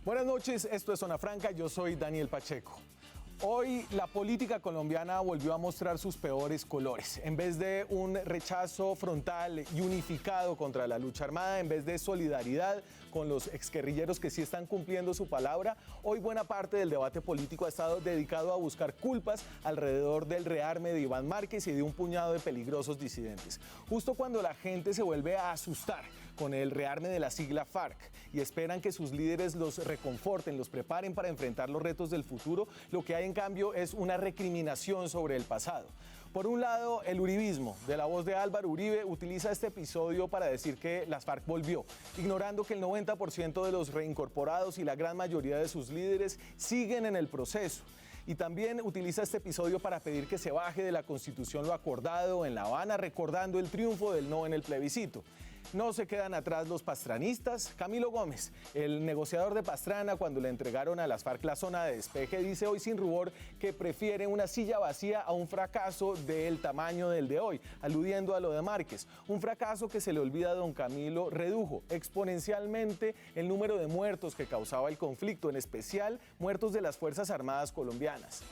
Buenas noches, esto es Zona Franca, yo soy Daniel Pacheco. Hoy la política colombiana volvió a mostrar sus peores colores. En vez de un rechazo frontal y unificado contra la lucha armada, en vez de solidaridad con los exguerrilleros que sí están cumpliendo su palabra, hoy buena parte del debate político ha estado dedicado a buscar culpas alrededor del rearme de Iván Márquez y de un puñado de peligrosos disidentes. Justo cuando la gente se vuelve a asustar con el rearme de la sigla FARC y esperan que sus líderes los reconforten, los preparen para enfrentar los retos del futuro, lo que hay en cambio es una recriminación sobre el pasado. Por un lado, el uribismo, de la voz de Álvaro Uribe, utiliza este episodio para decir que las FARC volvió, ignorando que el 90% de los reincorporados y la gran mayoría de sus líderes siguen en el proceso. Y también utiliza este episodio para pedir que se baje de la Constitución lo acordado en La Habana, recordando el triunfo del no en el plebiscito. No se quedan atrás los pastranistas. Camilo Gómez, el negociador de Pastrana, cuando le entregaron a las FARC la zona de despeje, dice hoy sin rubor que prefiere una silla vacía a un fracaso del tamaño del de hoy, aludiendo a lo de Márquez. Un fracaso que, se le olvida a don Camilo, redujo exponencialmente el número de muertos que causaba el conflicto, en especial muertos de las Fuerzas Armadas colombianas.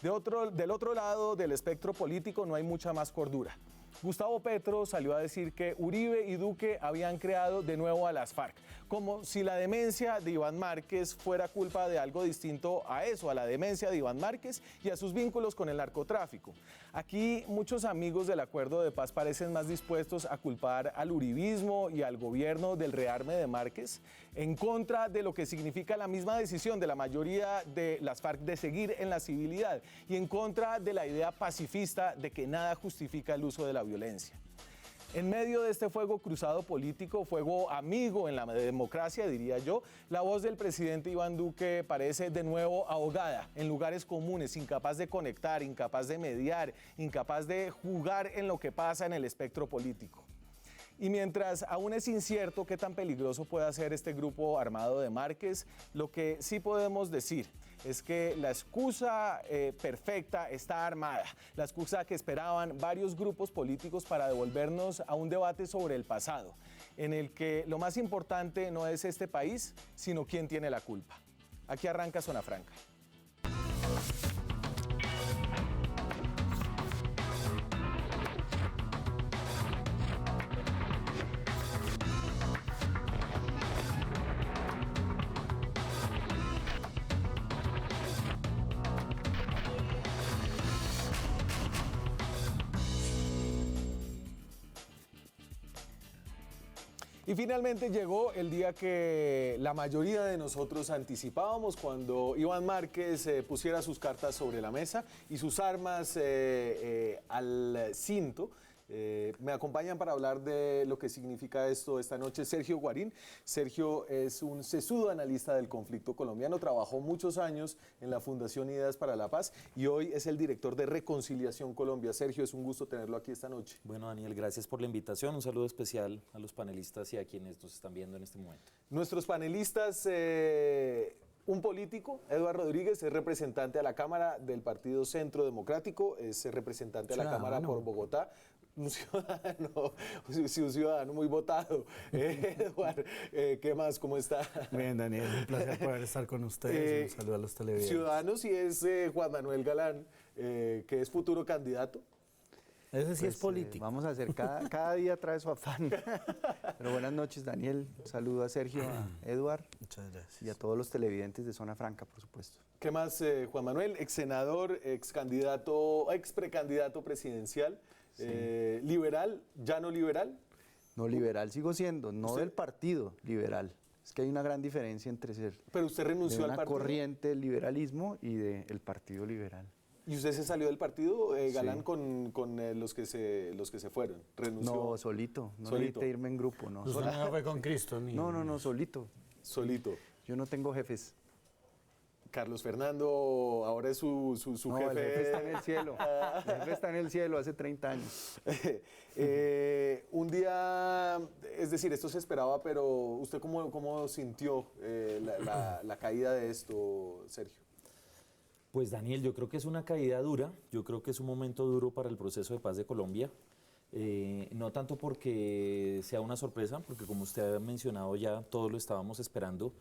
Del otro lado del espectro político no hay mucha más cordura. Gustavo Petro salió a decir que Uribe y Duque habían creado de nuevo a las FARC, como si la demencia de Iván Márquez fuera culpa de algo distinto a eso, a la demencia de Iván Márquez y a sus vínculos con el narcotráfico. Aquí muchos amigos del acuerdo de paz parecen más dispuestos a culpar al uribismo y al gobierno del rearme de Márquez, en contra de lo que significa la misma decisión de la mayoría de las FARC de seguir en la civilidad y en contra de la idea pacifista de que nada justifica el uso de la violencia. En medio de este fuego cruzado político, fuego amigo en la democracia, diría yo, la voz del presidente Iván Duque parece de nuevo ahogada en lugares comunes, incapaz de conectar, incapaz de mediar, incapaz de jugar en lo que pasa en el espectro político. Y mientras aún es incierto qué tan peligroso pueda ser este grupo armado de Márquez, lo que sí podemos decir es que la excusa perfecta está armada, la excusa que esperaban varios grupos políticos para devolvernos a un debate sobre el pasado, en el que lo más importante no es este país, sino quién tiene la culpa. Aquí arranca Zona Franca. Y finalmente llegó el día que la mayoría de nosotros anticipábamos, cuando Iván Márquez pusiera sus cartas sobre la mesa y sus armas al cinto. Me acompañan para hablar de lo que significa esto esta noche Sergio Guarín. Sergio es un sesudo analista del conflicto colombiano, trabajó muchos años en la Fundación Ideas para la Paz y hoy es el director de Reconciliación Colombia. Sergio, es un gusto tenerlo aquí esta noche. Bueno, Daniel, gracias por la invitación. Un saludo especial a los panelistas y a quienes nos están viendo en este momento. Nuestros panelistas, un político, Eduardo Rodríguez, es representante a la Cámara del Partido Centro Democrático, es representante a la Cámara por Bogotá. Un ciudadano muy votado. Eduardo, ¿qué más? ¿Cómo está? Bien, Daniel, un placer poder estar con ustedes. Un saludo a los televidentes. Ciudadanos, y es Juan Manuel Galán, que es futuro candidato. Ese sí es político. Vamos a hacer, cada día trae su afán. Pero buenas noches, Daniel. Un saludo a Sergio, a Eduard. Muchas gracias. Y a todos los televidentes de Zona Franca, por supuesto. ¿Qué más, Juan Manuel? Ex senador, ex precandidato presidencial, sí. Liberal, ¿ya no liberal? No, liberal sigo siendo, no del partido liberal. Es que hay una gran diferencia entre ser Pero usted renunció al partido. Corriente del liberalismo y del partido liberal. ¿Y usted se salió del partido, Galán, sí. con los que se fueron? ¿Renunció? No, solito. No necesité irme en grupo, no. Usted no fue con Cristo, ni... No, solito. Solito. Yo no tengo jefes. Carlos Fernando ahora es su no, jefe. El jefe está en el cielo. El jefe está en el cielo hace 30 años. Un día, es decir, esto se esperaba, pero ¿usted cómo sintió la caída de esto, Sergio? Pues Daniel, yo creo que es una caída dura, yo creo que es un momento duro para el proceso de paz de Colombia. No tanto porque sea una sorpresa, porque como usted ha mencionado ya todos lo estábamos esperando,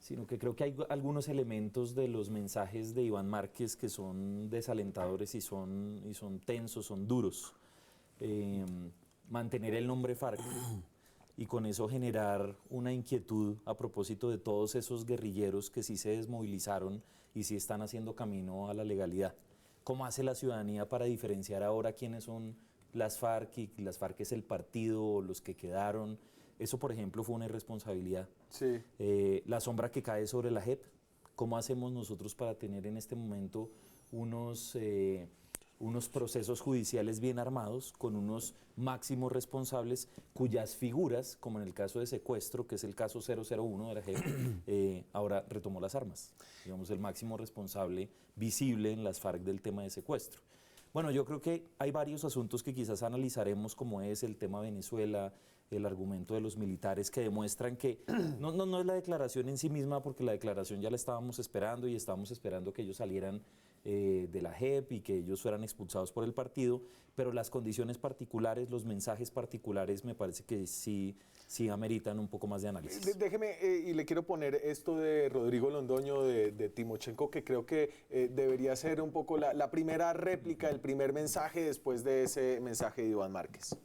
sino que creo que hay algunos elementos de los mensajes de Iván Márquez que son desalentadores y son tensos, son duros. Mantener el nombre FARC y con eso generar una inquietud a propósito de todos esos guerrilleros que sí se desmovilizaron y sí están haciendo camino a la legalidad. ¿Cómo hace la ciudadanía para diferenciar ahora quiénes son las FARC y las FARC es el partido o los que quedaron? Eso, por ejemplo, fue una irresponsabilidad. Sí. La sombra que cae sobre la JEP, ¿cómo hacemos nosotros para tener en este momento unos procesos judiciales bien armados con unos máximos responsables cuyas figuras, como en el caso de secuestro, que es el caso 001 de la JEP, ahora retomó las armas? Digamos, el máximo responsable visible en las FARC del tema de secuestro. Bueno, yo creo que hay varios asuntos que quizás analizaremos, como es el tema Venezuela, el argumento de los militares que demuestran que no es la declaración en sí misma, porque la declaración ya la estábamos esperando y estábamos esperando que ellos salieran de la JEP y que ellos fueran expulsados por el partido, pero las condiciones particulares, los mensajes particulares me parece que sí ameritan un poco más de análisis. Déjeme, y le quiero poner esto de Rodrigo Londoño, de Timochenko, que creo que debería ser un poco la primera réplica, el primer mensaje después de ese mensaje de Iván Márquez.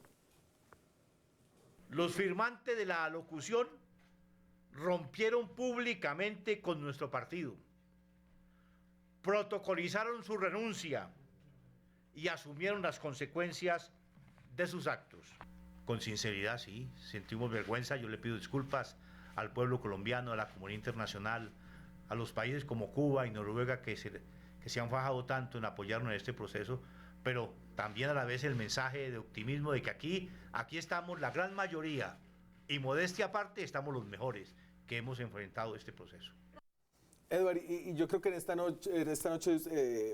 Los firmantes de la alocución rompieron públicamente con nuestro partido, protocolizaron su renuncia y asumieron las consecuencias de sus actos. Con sinceridad, sí, sentimos vergüenza. Yo le pido disculpas al pueblo colombiano, a la comunidad internacional, a los países como Cuba y Noruega que se han fajado tanto en apoyarnos en este proceso, pero también a la vez el mensaje de optimismo de que aquí estamos la gran mayoría, y modestia aparte estamos los mejores que hemos enfrentado este proceso. Edward, y yo creo que en esta noche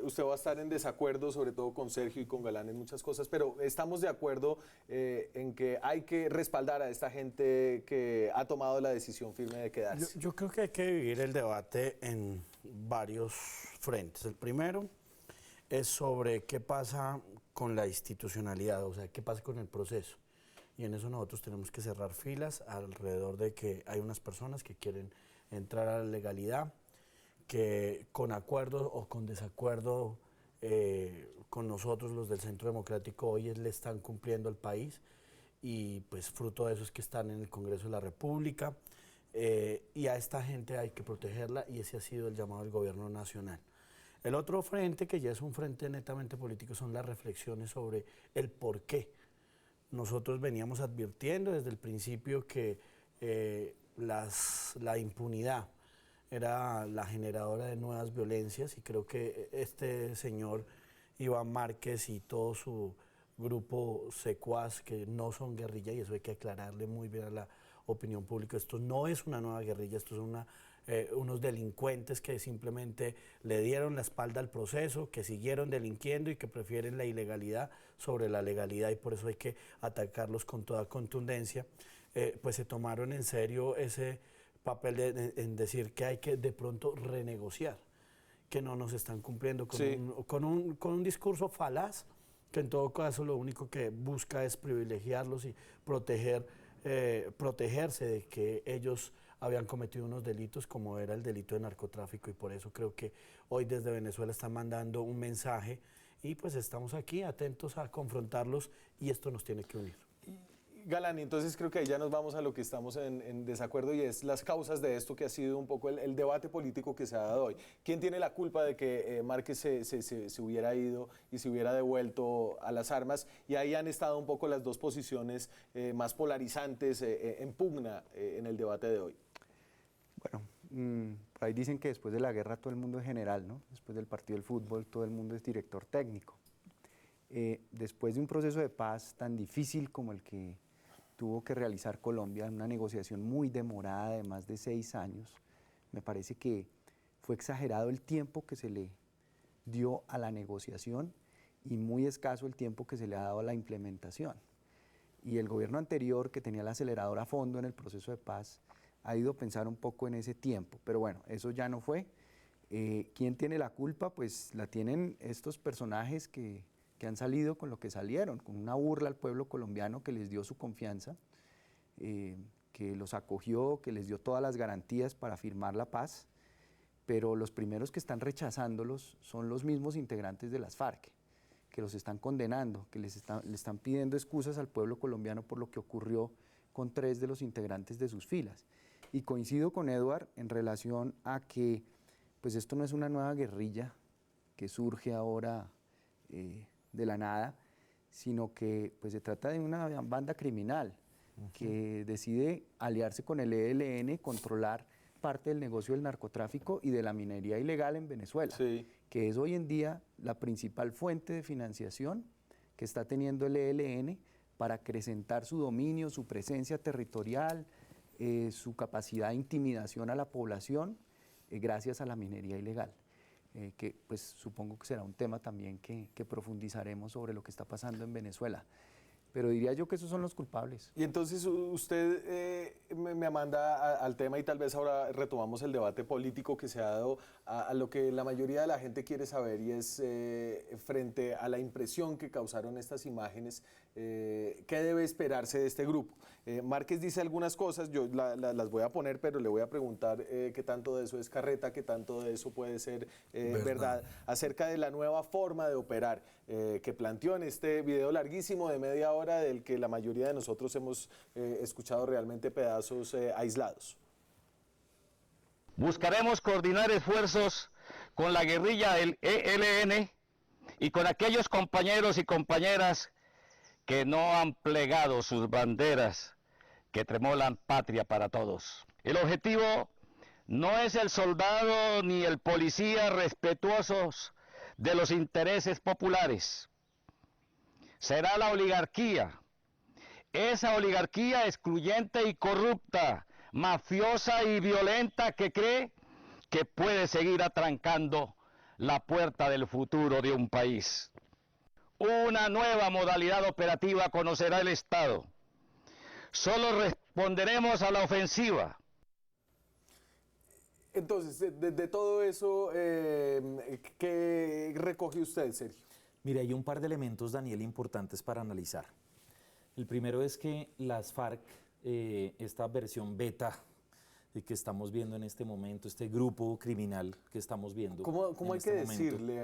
usted va a estar en desacuerdo, sobre todo con Sergio y con Galán en muchas cosas, pero estamos de acuerdo en que hay que respaldar a esta gente que ha tomado la decisión firme de quedarse. Yo creo que hay que vivir el debate en varios frentes. El primero es sobre qué pasa con la institucionalidad, o sea, qué pasa con el proceso. Y en eso nosotros tenemos que cerrar filas alrededor de que hay unas personas que quieren entrar a la legalidad, que con acuerdo o con desacuerdo con nosotros, los del Centro Democrático, hoy le están cumpliendo al país, y pues fruto de eso es que están en el Congreso de la República, y a esta gente hay que protegerla, y ese ha sido el llamado del gobierno nacional. El otro frente, que ya es un frente netamente político, son las reflexiones sobre el por qué. Nosotros veníamos advirtiendo desde el principio que la impunidad era la generadora de nuevas violencias, y creo que este señor Iván Márquez y todo su grupo secuaz, que no son guerrilla, y eso hay que aclararle muy bien a la opinión pública, esto no es una nueva guerrilla, esto es unos delincuentes que simplemente le dieron la espalda al proceso, que siguieron delinquiendo y que prefieren la ilegalidad sobre la legalidad, y por eso hay que atacarlos con toda contundencia. Pues se tomaron en serio ese papel en decir que hay que de pronto renegociar, que no nos están cumpliendo con un discurso falaz, que en todo caso lo único que busca es privilegiarlos y protegerse de que ellos habían cometido unos delitos como era el delito de narcotráfico, y por eso creo que hoy desde Venezuela están mandando un mensaje, y pues estamos aquí atentos a confrontarlos, y esto nos tiene que unir. Galán, entonces creo que ahí ya nos vamos a lo que estamos en desacuerdo, y es las causas de esto que ha sido un poco el debate político que se ha dado hoy. ¿Quién tiene la culpa de que Márquez se hubiera ido y se hubiera devuelto a las armas? Y ahí han estado un poco las dos posiciones más polarizantes en pugna en el debate de hoy. Bueno, por ahí dicen que después de la guerra todo el mundo es general, ¿no? Después del partido del fútbol todo el mundo es director técnico. Después de un proceso de paz tan difícil como el que tuvo que realizar Colombia, una negociación muy demorada de más de 6 años, me parece que fue exagerado el tiempo que se le dio a la negociación y muy escaso el tiempo que se le ha dado a la implementación. Y el gobierno anterior, que tenía el acelerador a fondo en el proceso de paz, ha ido a pensar un poco en ese tiempo, pero bueno, eso ya no fue. ¿Quién tiene la culpa? Pues la tienen estos personajes que han salido con lo que salieron, con una burla al pueblo colombiano que les dio su confianza, que los acogió, que les dio todas las garantías para firmar la paz, pero los primeros que están rechazándolos son los mismos integrantes de las FARC, que los están condenando, que le están pidiendo excusas al pueblo colombiano por lo que ocurrió con 3 de los integrantes de sus filas. Y coincido con Edward en relación a que pues esto no es una nueva guerrilla que surge ahora de la nada, sino que pues se trata de una banda criminal que decide aliarse con el ELN, controlar parte del negocio del narcotráfico y de la minería ilegal en Venezuela, que es hoy en día la principal fuente de financiación que está teniendo el ELN para acrecentar su dominio, su presencia territorial, su capacidad de intimidación a la población gracias a la minería ilegal. Que pues supongo que será un tema también que profundizaremos sobre lo que está pasando en Venezuela. Pero diría yo que esos son los culpables. Y entonces usted me manda al tema y tal vez ahora retomamos el debate político que se ha dado a lo que la mayoría de la gente quiere saber, y es frente a la impresión que causaron estas imágenes, ¿qué debe esperarse de este grupo? Márquez dice algunas cosas, yo las voy a poner, pero le voy a preguntar qué tanto de eso es carreta, qué tanto de eso puede ser verdad, acerca de la nueva forma de operar que planteó en este video larguísimo de media hora, del que la mayoría de nosotros hemos escuchado realmente pedazos aislados. Buscaremos coordinar esfuerzos con la guerrilla del ELN y con aquellos compañeros y compañeras que no han plegado sus banderas, que tremolan patria para todos. El objetivo no es el soldado ni el policía respetuosos de los intereses populares. Será la oligarquía, esa oligarquía excluyente y corrupta, mafiosa y violenta, que cree que puede seguir atrancando la puerta del futuro de un país. Una nueva modalidad operativa conocerá el Estado. Solo responderemos a la ofensiva. Entonces, de todo eso, ¿qué recoge usted, Sergio? Mire, hay un par de elementos, Daniel, importantes para analizar. El primero es que las FARC, esta versión beta que estamos viendo en este momento, este grupo criminal que estamos viendo. ¿Cómo hay que decirle?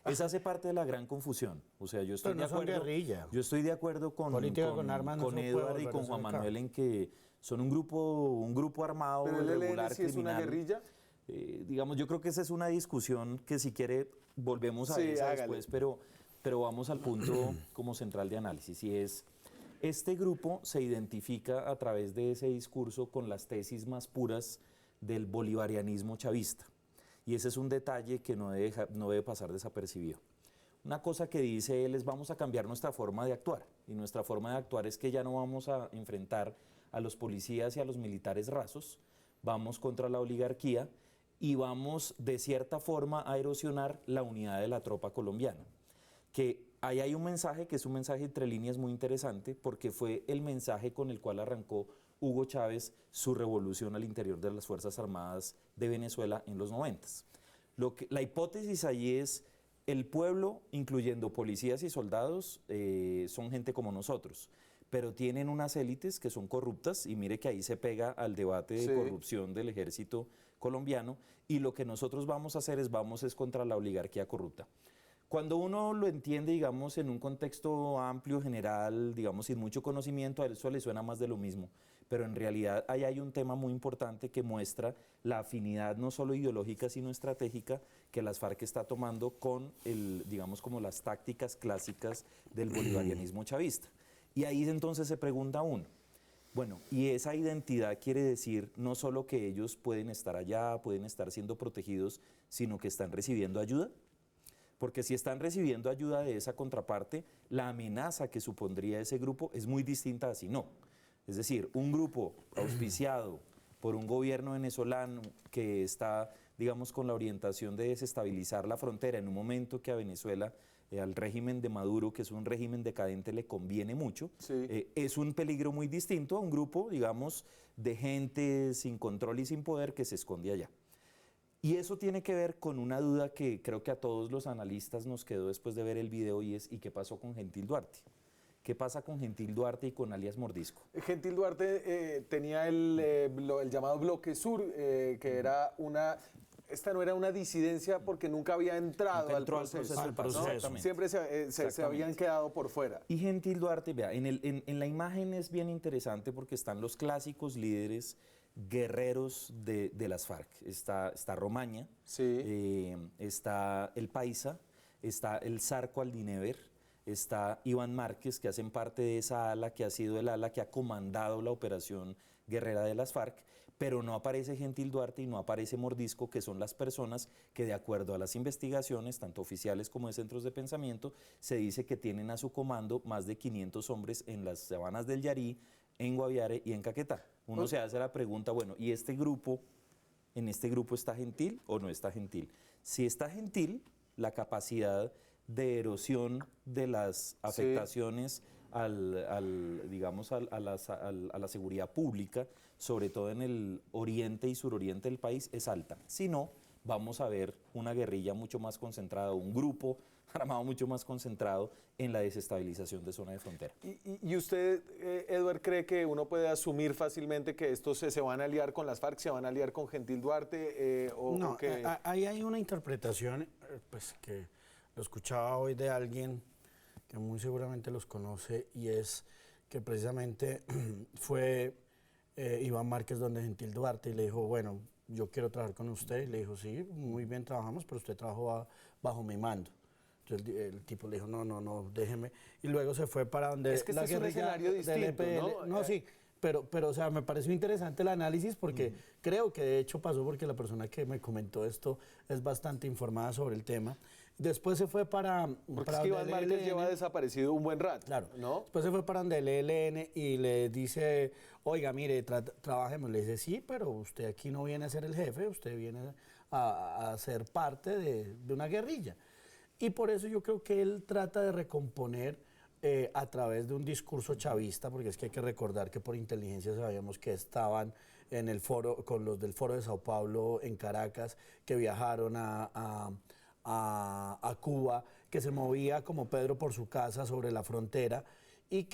Esa hace parte de la gran confusión. O sea, yo estoy Pero no son guerrilla. Yo estoy de acuerdo con Edward y con Juan Manuel en que son un grupo armado, ¿pero el regular, ELN sí es una guerrilla? Digamos, yo creo que esa es una discusión que, si quiere, volvemos a esa después, pero vamos al punto como central de análisis, y es: este grupo se identifica a través de ese discurso con las tesis más puras del bolivarianismo chavista, y ese es un detalle que no debe pasar desapercibido. Una cosa que dice él es: vamos a cambiar nuestra forma de actuar, y nuestra forma de actuar es que ya no vamos a enfrentar a los policías y a los militares rasos, vamos contra la oligarquía y vamos de cierta forma a erosionar la unidad de la tropa colombiana. Que ahí hay un mensaje que es un mensaje entre líneas muy interesante, porque fue el mensaje con el cual arrancó Hugo Chávez su revolución al interior de las Fuerzas Armadas de Venezuela en los 90s. La hipótesis allí es: el pueblo, incluyendo policías y soldados, son gente como nosotros, pero tienen unas élites que son corruptas, y mire que ahí se pega al debate de corrupción del ejército colombiano, y lo que nosotros vamos a hacer es contra la oligarquía corrupta. Cuando uno lo entiende, digamos, en un contexto amplio, general, digamos, sin mucho conocimiento, a eso le suena más de lo mismo, pero en realidad ahí hay un tema muy importante que muestra la afinidad no solo ideológica, sino estratégica, que las FARC está tomando con digamos, como las tácticas clásicas del bolivarianismo chavista. Y ahí entonces se pregunta uno, bueno, y esa identidad quiere decir no solo que ellos pueden estar allá, pueden estar siendo protegidos, sino que están recibiendo ayuda. Porque si están recibiendo ayuda de esa contraparte, la amenaza que supondría ese grupo es muy distinta a si no. Es decir, un grupo auspiciado por un gobierno venezolano que está, digamos, con la orientación de desestabilizar la frontera en un momento que a Venezuela, al régimen de Maduro, que es un régimen decadente, le conviene mucho, es un peligro muy distinto a un grupo, digamos, de gente sin control y sin poder que se esconde allá. Y eso tiene que ver con una duda que creo que a todos los analistas nos quedó después de ver el video, y es: ¿y qué pasó con Gentil Duarte? ¿Qué pasa con Gentil Duarte y con alias Mordisco? Gentil Duarte tenía el llamado Bloque Sur, que era una... Esta no era una disidencia porque nunca había entrado Nunca al entró al proceso. proceso de paz, ¿no? exactamente. Siempre se habían quedado por fuera. Y Gentil Duarte, vea, en la imagen es bien interesante porque están los clásicos líderes guerreros de las FARC. Está Romaña, Sí. está el Paisa, está el Zarco Aldinever, está Iván Márquez, que hacen parte de esa ala que ha sido el ala que ha comandado la operación guerrera de las FARC, pero no aparece Gentil Duarte y no aparece Mordisco, que son las personas que, de acuerdo a las investigaciones, tanto oficiales como de centros de pensamiento, se dice que tienen a su comando más de 500 hombres en las sabanas del Yarí, en Guaviare y en Caquetá. Uno se hace la pregunta, bueno, ¿y este grupo, en este grupo está Gentil o no está Gentil? Si está Gentil, la capacidad de erosión de las afectaciones digamos, a la seguridad pública, sobre todo en el oriente y suroriente del país, es alta. Si no, vamos a ver una guerrilla mucho más concentrada, un grupo armado mucho más concentrado en la desestabilización de zona de frontera. ¿Y usted, Edward, cree que uno puede asumir fácilmente que estos se van a aliar con las FARC, se van a aliar con Gentil Duarte? No, o que... ahí hay una interpretación, pues que lo escuchaba hoy de alguien que muy seguramente los conoce, y es que precisamente fue Iván Márquez donde Gentil Duarte y le dijo, bueno, yo quiero trabajar con usted. Y le dijo, sí, muy bien trabajamos, pero usted trabajó bajo mi mando. Entonces el tipo le dijo, no, déjeme. Y luego se fue para donde es que la este es un guerrilla escenario del distinto, EPL. ¿no? Sí, pero, o sea, me pareció interesante el análisis porque creo que de hecho pasó porque la persona que me comentó esto es bastante informada sobre el tema. Después se fue para... Porque es que Iván Márquez lleva desaparecido un buen rato, Claro. ¿no? Después se fue para donde el ELN y le dice, oiga, mire, trabajemos. Le dice, sí, pero usted aquí no viene a ser el jefe, usted viene a ser parte de una guerrilla. Y por eso yo creo que él trata de recomponer a través de un discurso chavista, porque es que hay que recordar que por inteligencia sabíamos que estaban en el foro, con los del Foro de Sao Paulo en Caracas, que viajaron a Cuba, que se movía como Pedro por su casa sobre la frontera y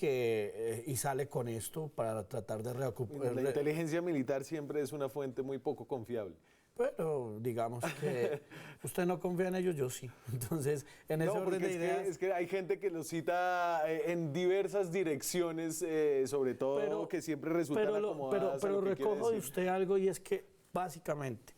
sale con esto para tratar de recuperar. La inteligencia militar siempre es una fuente muy poco confiable. Pero digamos que usted no confía en ellos, yo sí. Entonces, en ese orden de ideas... Es que hay gente que lo cita en diversas direcciones, sobre todo, que siempre resultan acomodadas. Pero recojo de usted algo, y es que básicamente,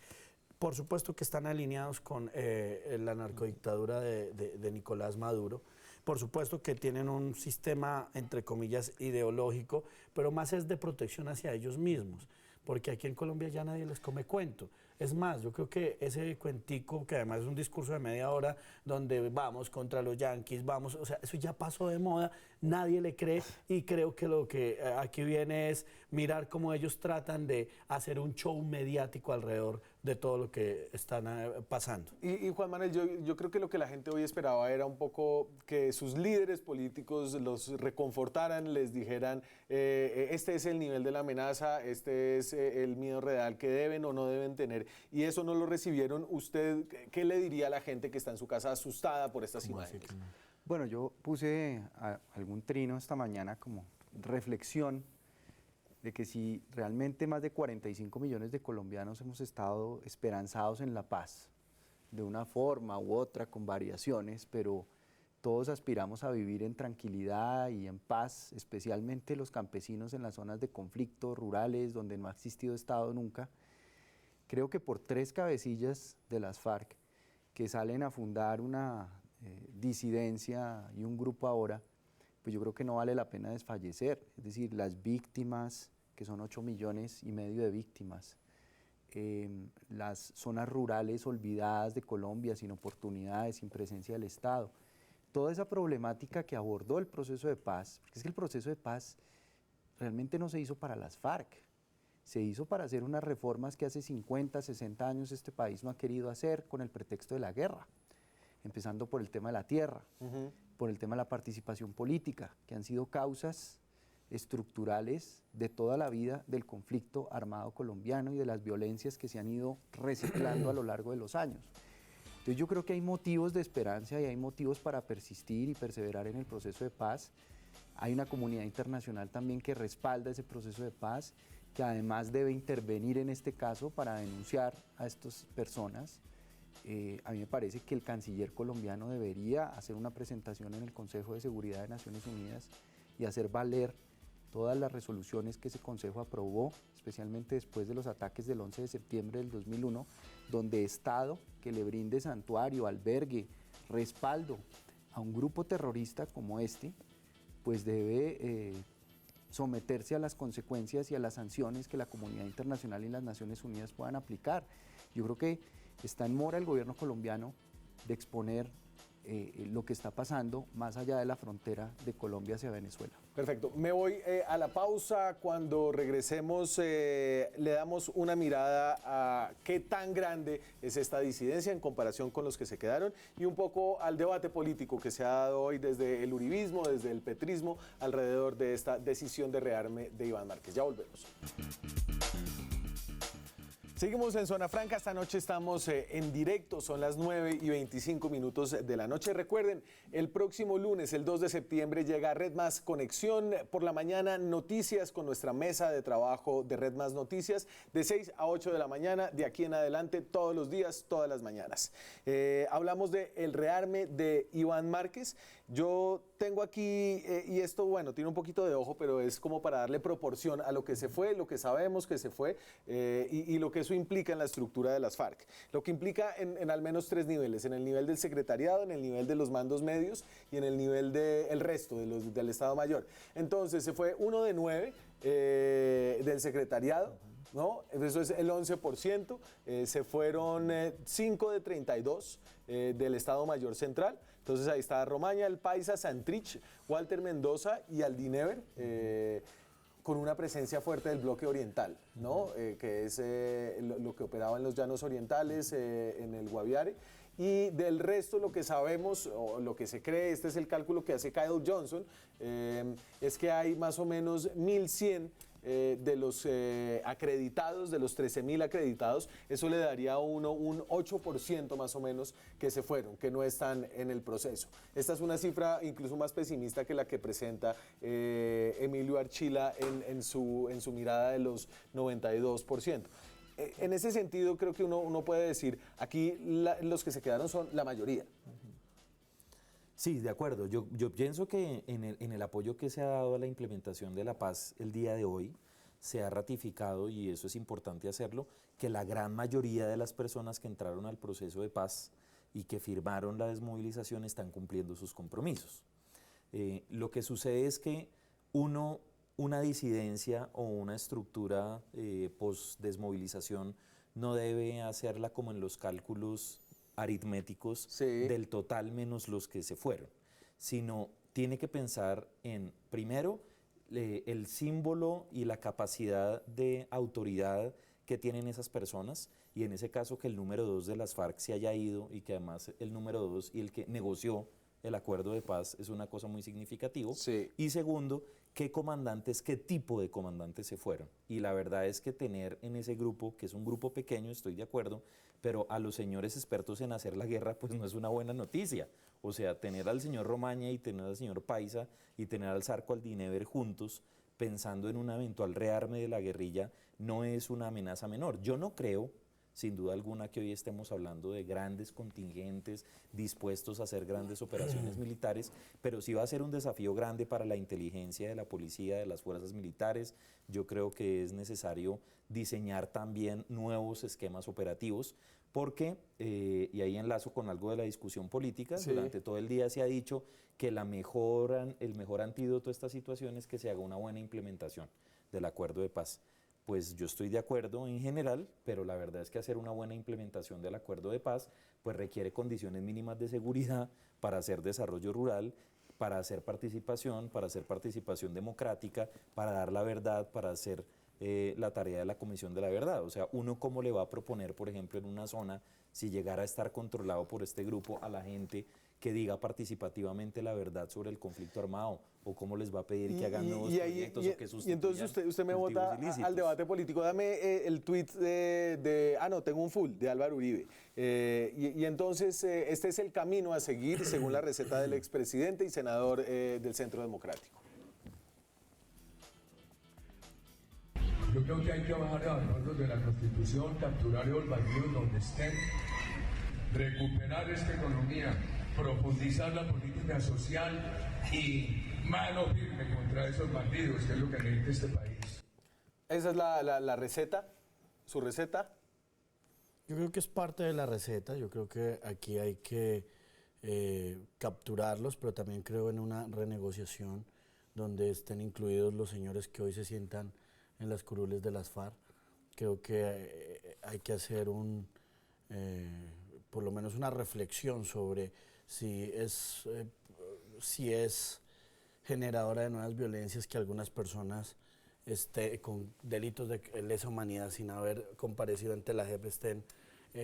por supuesto que están alineados con la narcodictadura de Nicolás Maduro. Por supuesto que tienen un sistema, entre comillas, ideológico, pero más es de protección hacia ellos mismos, porque aquí en Colombia ya nadie les come cuento. Es más, yo creo que ese cuentico, que además es un discurso de media hora, donde vamos contra los yanquis, vamos, o sea, eso ya pasó de moda, nadie le cree, y creo que lo que aquí viene es mirar cómo ellos tratan de hacer un show mediático alrededor de todo lo que están pasando. Y Juan Manuel, yo creo que lo que la gente hoy esperaba era un poco que sus líderes políticos los reconfortaran, les dijeran, este es el nivel de la amenaza, este es el miedo real que deben o no deben tener, y eso no lo recibieron. ¿Usted qué le diría a la gente que está en su casa asustada por estas imágenes? Bueno, yo puse algún trino esta mañana como reflexión de que si realmente más de 45 millones de colombianos hemos estado esperanzados en la paz, de una forma u otra, con variaciones, pero todos aspiramos a vivir en tranquilidad y en paz, especialmente los campesinos en las zonas de conflicto, rurales, donde no ha existido Estado nunca. Creo que por 3 cabecillas de las FARC que salen a fundar una disidencia y un grupo ahora, pues yo creo que no vale la pena desfallecer. Es decir, las víctimas, que son 8,5 millones de víctimas, las zonas rurales olvidadas de Colombia, sin oportunidades, sin presencia del Estado, toda esa problemática que abordó el proceso de paz, porque es que el proceso de paz realmente no se hizo para las FARC, se hizo para hacer unas reformas que hace 50, 60 años este país no ha querido hacer con el pretexto de la guerra, empezando por el tema de la tierra, por el tema de la participación política, que han sido causas estructurales de toda la vida del conflicto armado colombiano y de las violencias que se han ido reciclando a lo largo de los años. Entonces yo creo que hay motivos de esperanza y hay motivos para persistir y perseverar en el proceso de paz, Hay una comunidad internacional también que respalda ese proceso de paz, que además debe intervenir en este caso para denunciar a estas personas. A mí me parece que el canciller colombiano debería hacer una presentación en el Consejo de Seguridad de Naciones Unidas y hacer valer todas las resoluciones que ese Consejo aprobó, especialmente después de los ataques del 11 de septiembre del 2001, donde Estado que le brinde santuario, albergue, respaldo a un grupo terrorista como este, pues debe someterse a las consecuencias y a las sanciones que la comunidad internacional y las Naciones Unidas puedan aplicar. Yo creo que está en mora el gobierno colombiano de exponer lo que está pasando más allá de la frontera de Colombia hacia Venezuela. Perfecto. Me voy a la pausa. Cuando regresemos le damos una mirada a qué tan grande es esta disidencia en comparación con los que se quedaron y un poco al debate político que se ha dado hoy desde el uribismo, desde el petrismo, alrededor de esta decisión de rearme de Iván Márquez. Ya volvemos. Seguimos en Zona Franca, esta noche estamos en directo, son las 9:25 de la noche. Recuerden, el próximo lunes, el 2 de septiembre, llega Red Más Conexión. Por la mañana, noticias con nuestra mesa de trabajo de Red Más Noticias, de 6 a 8 de la mañana, de aquí en adelante, todos los días, todas las mañanas. Hablamos de el rearme de Iván Márquez. Yo tengo aquí, y esto, bueno, tiene un poquito de ojo, pero es como para darle proporción a lo que se fue, lo que sabemos que se fue, y lo que eso implica en la estructura de las FARC. Lo que implica en al menos 3 niveles, en el nivel del secretariado, en el nivel de los mandos medios y en el nivel del resto del Estado Mayor. Entonces, se fue 1 de 9 del secretariado, ¿no? Eso es el 11%, se fueron 5 de 32 del Estado Mayor Central. Entonces ahí está Romaña, El Paisa, Santrich, Walter Mendoza y Aldinever, con una presencia fuerte del bloque oriental, ¿no? Que es lo que operaba en los llanos orientales, en el Guaviare. Y del resto, lo que sabemos, o lo que se cree, este es el cálculo que hace Kyle Johnson, es que hay más o menos 1.100 de los acreditados, de los 13.000 acreditados. Eso le daría a uno un 8% más o menos que se fueron, que no están en el proceso. Esta es una cifra incluso más pesimista que la que presenta Emilio Archila en su mirada de los 92%. En ese sentido, creo que uno puede decir, aquí los que se quedaron son la mayoría. Sí, de acuerdo. Yo pienso que en el apoyo que se ha dado a la implementación de la paz el día de hoy, se ha ratificado, y eso es importante hacerlo, que la gran mayoría de las personas que entraron al proceso de paz y que firmaron la desmovilización están cumpliendo sus compromisos. Lo que sucede es que una disidencia o una estructura post-desmovilización no debe hacerla como en los cálculos aritméticos del total menos los que se fueron, sino tiene que pensar en, primero, el símbolo y la capacidad de autoridad que tienen esas personas, y en ese caso que el número 2 de las FARC se haya ido y que además el número 2 y el que negoció el acuerdo de paz es una cosa muy significativa. Sí. Y segundo, qué tipo de comandantes se fueron. Y la verdad es que tener en ese grupo, que es un grupo pequeño, estoy de acuerdo, pero a los señores expertos en hacer la guerra, pues no es una buena noticia. O sea, tener al señor Romaña y tener al señor Paisa y tener al Zarco Aldinever juntos, pensando en un eventual rearme de la guerrilla, no es una amenaza menor. Yo no creo, sin duda alguna, que hoy estemos hablando de grandes contingentes dispuestos a hacer grandes operaciones militares, pero sí va a ser un desafío grande para la inteligencia de la policía, de las fuerzas militares. Yo creo que es necesario diseñar también nuevos esquemas operativos, porque, y ahí enlazo con algo de la discusión política, durante todo el día se ha dicho que el mejor antídoto a esta situación es que se haga una buena implementación del acuerdo de paz. Pues yo estoy de acuerdo en general, pero la verdad es que hacer una buena implementación del acuerdo de paz pues requiere condiciones mínimas de seguridad para hacer desarrollo rural, para hacer participación democrática, para dar la verdad, para hacer la tarea de la Comisión de la Verdad. O sea, uno cómo le va a proponer, por ejemplo, en una zona, si llegara a estar controlado por este grupo, a la gente que diga participativamente la verdad sobre el conflicto armado, o cómo les va a pedir que hagan nuevos proyectos o que sustituyan. Y entonces usted me vota al debate político. Dame el tuit tengo un full de Álvaro Uribe. Y entonces este es el camino a seguir según la receta del expresidente y senador del Centro Democrático. Yo creo que hay que bajar de acuerdos de la Constitución, capturar los bandidos donde estén, recuperar esta economía, profundizar la política social y mano firme contra esos bandidos, que es lo que necesita este país. Esa es la receta, su receta. Yo creo que es parte de la receta, yo creo que aquí hay que capturarlos, pero también creo en una renegociación donde estén incluidos los señores que hoy se sientan en las curules de las FARC. Creo que hay que hacer por lo menos una reflexión sobre si es generadora de nuevas violencias que algunas personas con delitos de lesa humanidad sin haber comparecido ante la JEP estén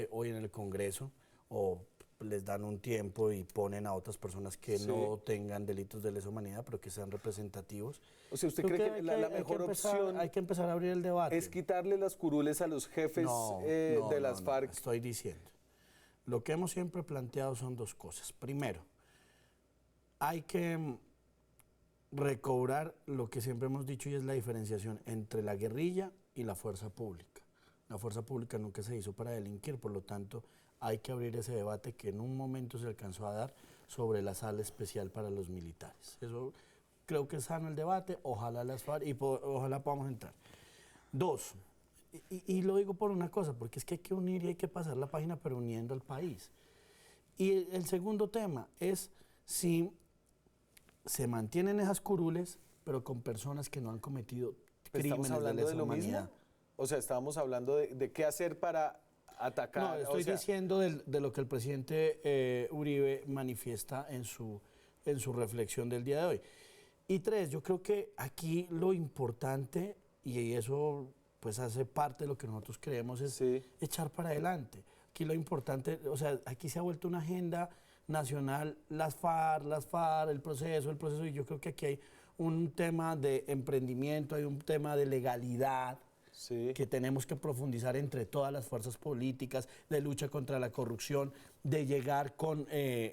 hoy en el Congreso, o les dan un tiempo y ponen a otras personas que no tengan delitos de lesa humanidad, pero que sean representativos. O sea, ¿usted cree que la mejor opción hay que empezar a abrir el debate? es quitarle las curules a los jefes de las FARC? Estoy diciendo. Lo que hemos siempre planteado son dos cosas. Primero, hay que recobrar lo que siempre hemos dicho, y es la diferenciación entre la guerrilla y la fuerza pública. La fuerza pública nunca se hizo para delinquir, por lo tanto hay que abrir ese debate que en un momento se alcanzó a dar sobre la sala especial para los militares. Eso creo que es sano el debate, ojalá las FARC y ojalá podamos entrar. Dos, y lo digo por una cosa, porque es que hay que unir y hay que pasar la página, pero uniendo al país. Y el segundo tema es si se mantienen esas curules, pero con personas que no han cometido crímenes de lesa humanidad. O sea, estábamos hablando de qué hacer para atacar. No, estoy diciendo de lo que el presidente Uribe manifiesta en su reflexión del día de hoy. Y tres, yo creo que aquí lo importante, y eso pues hace parte de lo que nosotros creemos, es echar para adelante. Aquí lo importante, o sea, aquí se ha vuelto una agenda nacional, las FARC, el proceso, y yo creo que aquí hay un tema de emprendimiento, hay un tema de legalidad, que tenemos que profundizar entre todas las fuerzas políticas, de lucha contra la corrupción, de llegar con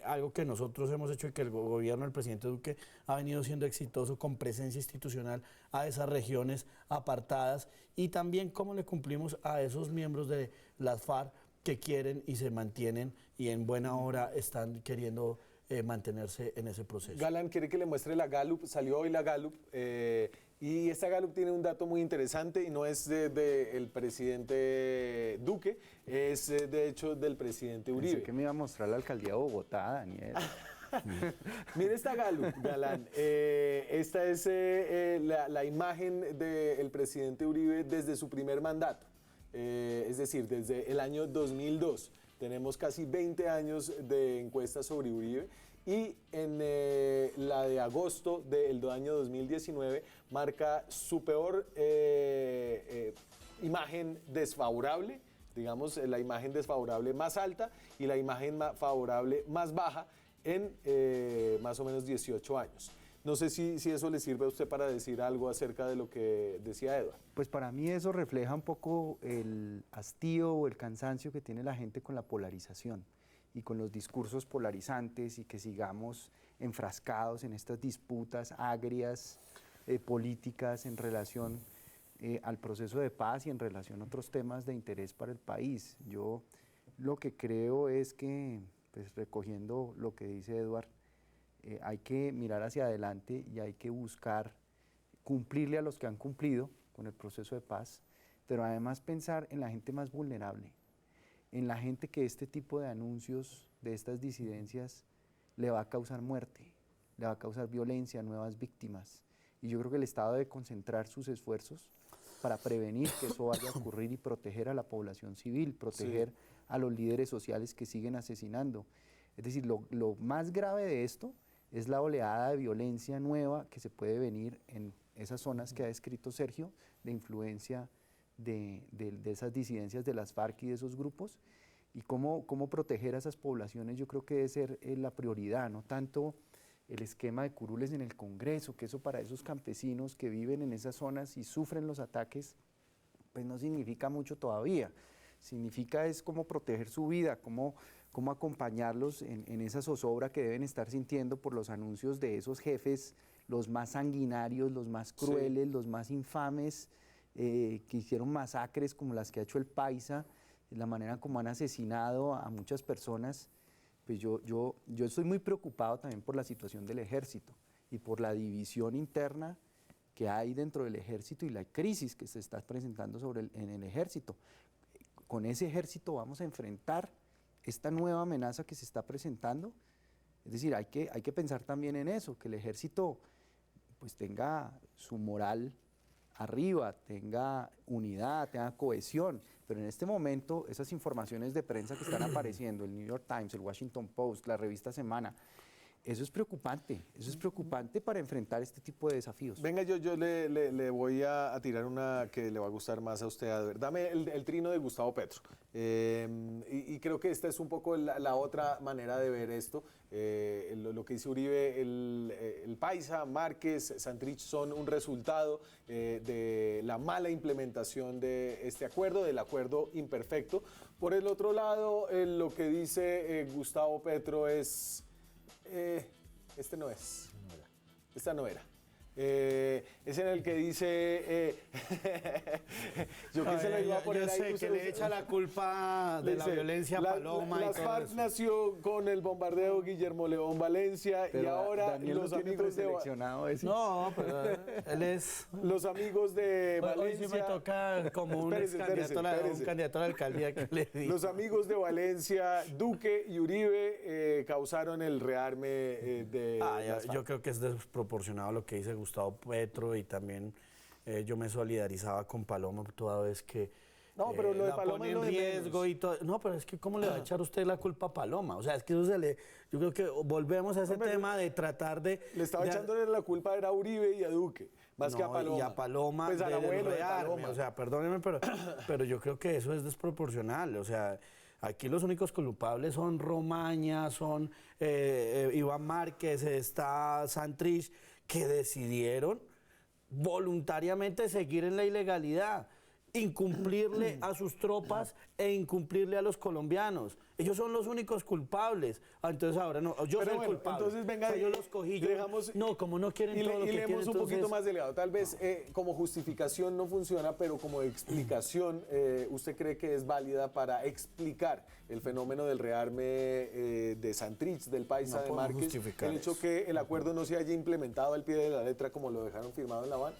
algo que nosotros hemos hecho y que el gobierno del presidente Duque ha venido siendo exitoso, con presencia institucional a esas regiones apartadas, y también cómo le cumplimos a esos miembros de las FARC que quieren y se mantienen y en buena hora están queriendo mantenerse en ese proceso. Galán, quiere que le muestre la Gallup, salió hoy la Gallup, y esta Gallup tiene un dato muy interesante y no es del presidente Duque, es de hecho del presidente Uribe. Pensé que me iba a mostrar la alcaldía de Bogotá, Daniel. Mire esta Gallup, Galán. Esta es la imagen del presidente Uribe desde su primer mandato, es decir, desde el año 2002. Tenemos casi 20 años de encuestas sobre Uribe, y en la de agosto del año 2019 marca su peor imagen desfavorable, digamos la imagen desfavorable más alta y la imagen favorable más baja en más o menos 18 años. No sé si eso le sirve a usted para decir algo acerca de lo que decía Edward. Pues para mí eso refleja un poco el hastío o el cansancio que tiene la gente con la polarización y con los discursos polarizantes, y que sigamos enfrascados en estas disputas agrias políticas en relación al proceso de paz y en relación a otros temas de interés para el país. Yo lo que creo es que, pues recogiendo lo que dice Edward, hay que mirar hacia adelante y hay que buscar cumplirle a los que han cumplido con el proceso de paz, pero además pensar en la gente más vulnerable, en la gente que este tipo de anuncios de estas disidencias le va a causar muerte, le va a causar violencia, nuevas víctimas. Y yo creo que el Estado debe concentrar sus esfuerzos para prevenir que eso vaya a ocurrir y proteger a la población civil, proteger a los líderes sociales que siguen asesinando. Es decir, lo más grave de esto es la oleada de violencia nueva que se puede venir en esas zonas que ha descrito Sergio, de influencia de esas disidencias de las FARC y de esos grupos, y cómo proteger a esas poblaciones. Yo creo que debe ser la prioridad, no tanto el esquema de curules en el Congreso, que eso para esos campesinos que viven en esas zonas y sufren los ataques, pues no significa mucho todavía. Significa es cómo proteger su vida, cómo acompañarlos en esa zozobra que deben estar sintiendo por los anuncios de esos jefes, los más sanguinarios, los más crueles, los más infames, que hicieron masacres como las que ha hecho el Paisa, la manera como han asesinado a muchas personas, pues yo estoy muy preocupado también por la situación del ejército y por la división interna que hay dentro del ejército y la crisis que se está presentando en el ejército. Con ese ejército vamos a enfrentar esta nueva amenaza que se está presentando. Es decir, hay que pensar también en eso, que el ejército pues tenga su moral arriba, tenga unidad, tenga cohesión, pero en este momento esas informaciones de prensa que están apareciendo, el New York Times, el Washington Post, la revista Semana, eso es preocupante para enfrentar este tipo de desafíos. Venga, yo le voy a tirar una que le va a gustar más a usted, Adver. Dame el trino de Gustavo Petro. Y creo que esta es un poco la otra manera de ver esto. Lo que dice Uribe, el Paisa, Márquez, Santrich son un resultado de la mala implementación de este acuerdo, del acuerdo imperfecto. Por el otro lado, lo que dice Gustavo Petro es... esta no era. Es en el que dice, yo que se lo iba a poner yo ahí. sé que le echa la culpa de la violencia a Paloma y Las todo FARC eso. nació con el bombardeo Guillermo León Valencia y Pero ahora Daniel los no tiene amigos de preseleccionado ese. No, pero él es... los amigos de Hoy Valencia. sí me toca como un Espérese. candidato a la alcaldía que le digo. Los amigos de Valencia, Duque y Uribe causaron el rearme de las FARC. Yo creo que es desproporcionado lo que dice Gustavo Petro y también yo me solidarizaba con Paloma toda vez que No, pero lo de la Paloma pone es en lo de riesgo menos. y todo. No, pero es que ¿cómo le va a echar usted la culpa a Paloma? O sea, es que eso yo creo que volvemos a ese Hombre, tema de tratar de... Le estaba de- echándole la culpa era a Uribe y a Duque, más que a No, Paloma. y a Paloma Pues al del abuelo de rearme, Paloma. o sea, perdónenme, pero yo creo que eso es desproporcional. O sea, aquí los únicos culpables son Romaña, son Iván Márquez, está Santrich, que decidieron voluntariamente seguir en la ilegalidad, incumplirle a sus tropas e incumplirle a los colombianos. Ellos son los únicos culpables. Entonces ahora no, yo Pero soy el bueno, culpable. entonces venga, yo los cogí. dejamos- no, como no quieren Y todo lo que leemos quieren, un poquito entonces- más delegado. Tal vez como justificación no funciona, pero como explicación, ¿usted cree que es válida para explicar el fenómeno del rearme de Santrich, del Paisa, No de podemos Márquez, justificar el hecho eso. que el acuerdo no se haya implementado al pie de la letra como lo dejaron firmado en La Habana?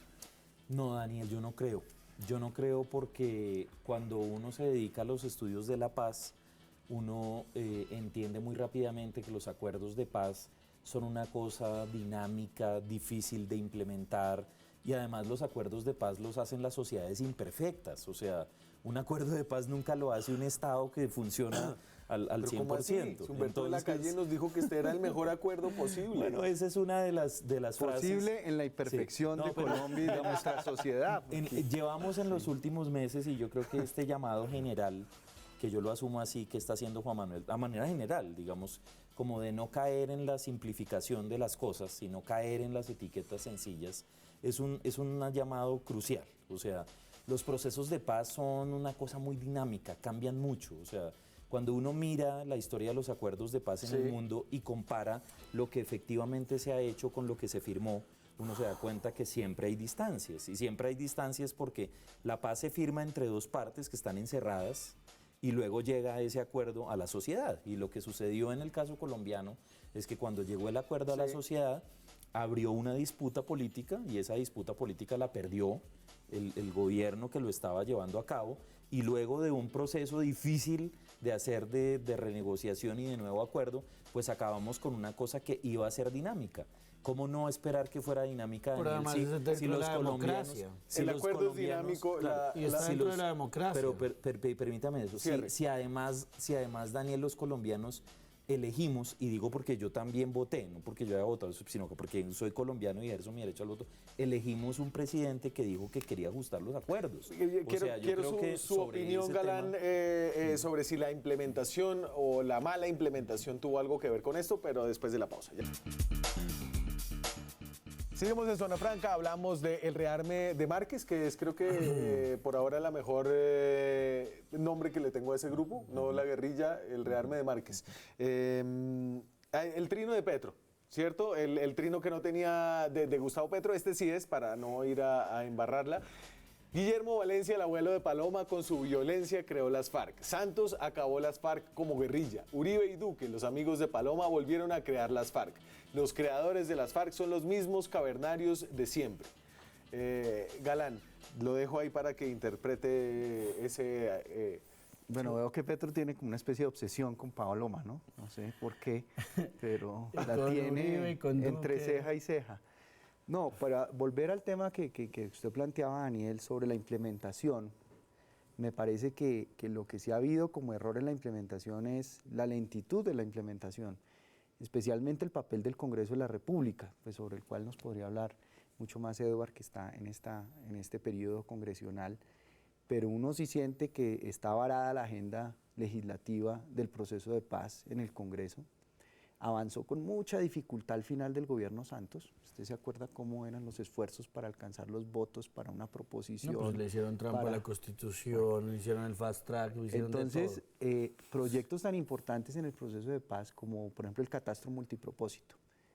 No, Daniel, yo no creo. Yo no creo porque cuando uno se dedica a los estudios de la paz, uno entiende muy rápidamente que los acuerdos de paz son una cosa dinámica, difícil de implementar y además los acuerdos de paz los hacen las sociedades imperfectas. O sea, un acuerdo de paz nunca lo hace un Estado que funciona al Pero 100%. ¿cómo así? Si Humberto de la Entonces, Calle nos dijo que este era el mejor acuerdo posible. bueno, esa es una de las frases. Posible en la imperfección Sí. No, de pero- Colombia y de nuestra sociedad. Llevamos en los últimos meses, y yo creo que este llamado general, que yo lo asumo así, que está haciendo Juan Manuel, a manera general, digamos, como de no caer en la simplificación de las cosas, sino caer en las etiquetas sencillas, es un llamado crucial. O sea, los procesos de paz son una cosa muy dinámica, cambian mucho. O sea, cuando uno mira la historia de los acuerdos de paz en el mundo y compara lo que efectivamente se ha hecho con lo que se firmó, uno se da cuenta que siempre hay distancias. Y siempre hay distancias porque la paz se firma entre dos partes que están encerradas y luego llega ese acuerdo a la sociedad. Y lo que sucedió en el caso colombiano es que cuando llegó el acuerdo a la sociedad, abrió una disputa política y esa disputa política la perdió el gobierno que lo estaba llevando a cabo, y luego de un proceso difícil de hacer de renegociación y de nuevo acuerdo, pues acabamos con una cosa que iba a ser dinámica. ¿Cómo no esperar que fuera dinámica, Pero Daniel, además si, es dentro si de los la colombianos... democracia. si El los acuerdo es colombianos, dinámico, y está si dentro los- de la democracia. Pero permítame eso. Cierre. Si además, Daniel, los colombianos elegimos, y digo porque yo también voté, no porque yo haya votado, sino que porque soy colombiano y ejerzo mi derecho al voto, elegimos un presidente que dijo que quería ajustar los acuerdos. Quiero su opinión, Galán, sobre si la implementación o la mala implementación tuvo algo que ver con esto, pero después de la pausa. Ya. Seguimos en Zona Franca, hablamos del rearme de Márquez, que es creo que por ahora la mejor nombre que le tengo a ese grupo, no la guerrilla, el rearme de Márquez. El trino de Petro, ¿cierto? El trino que no tenía de Gustavo Petro, este sí es, para no ir a embarrarla. Guillermo Valencia, el abuelo de Paloma, con su violencia creó las FARC. Santos acabó las FARC como guerrilla. Uribe y Duque, los amigos de Paloma, volvieron a crear las FARC. Los creadores de las FARC son los mismos cavernarios de siempre. Galán, lo dejo ahí para que interprete ese... Bueno, veo que Petro tiene como una especie de obsesión con Paloma, ¿no? No sé por qué, pero la con tiene Uribe y con entre Duque. ceja y ceja. No, para volver al tema que usted planteaba, Daniel, sobre la implementación, me parece que lo que sí ha habido como error en la implementación es la lentitud de la implementación, especialmente el papel del Congreso de la República, pues sobre el cual nos podría hablar mucho más Eduard, que está en este periodo congresional, pero uno sí siente que está varada la agenda legislativa del proceso de paz en el Congreso. Avanzó con mucha dificultad al final del gobierno Santos. ¿Usted se acuerda cómo eran los esfuerzos para alcanzar los votos para una proposición? No, pues le hicieron trampa a la Constitución, le hicieron el fast track, lo hicieron Entonces, de todo. proyectos tan importantes en el proceso de paz como, por ejemplo, el catastro multipropósito,